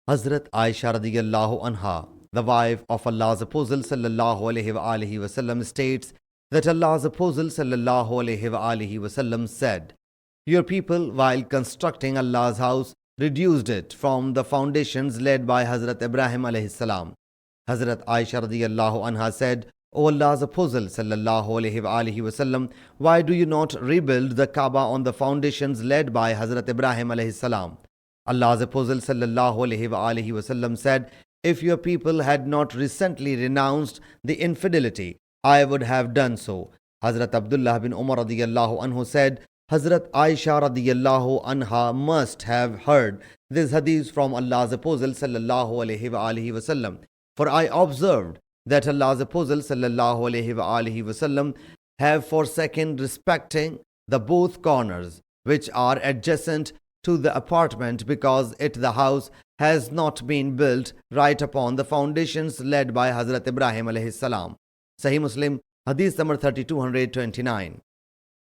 Hazrat Aisha radiyallahu anha, the wife of Allah's Apostle sallallahu alaihi wasallam, states that Allah's Apostle sallallahu alaihi wasallam said, "Your people, while constructing Allah's house, reduced it from the foundations laid by Hazrat Ibrahim alayhi salam." Hazrat Aisha radiyallahu anha said, "O Allah's Apostle sallallahu alaihi wasallam, why do you not rebuild the Kaaba on the foundations laid by Hazrat Ibrahim alayhi salam?" Allah's Apostle sallallahu alaihi wasallam said, "If your people had not recently renounced the infidelity, I would have done so." Hazrat Abdullah bin Umar radiyallahu anhu said, Hazrat Aisha radiyallahu anha must have heard this hadith from Allah's Apostle sallallahu alaihi wasallam. For I observed that Allah's Apostle sallallahu alaihi wasallam have forsaken respecting the both corners which are adjacent to the apartment, because the house has not been built right upon the foundations laid by Hazrat Ibrahim alayhi salam. Sahih Muslim Hadees number 3229.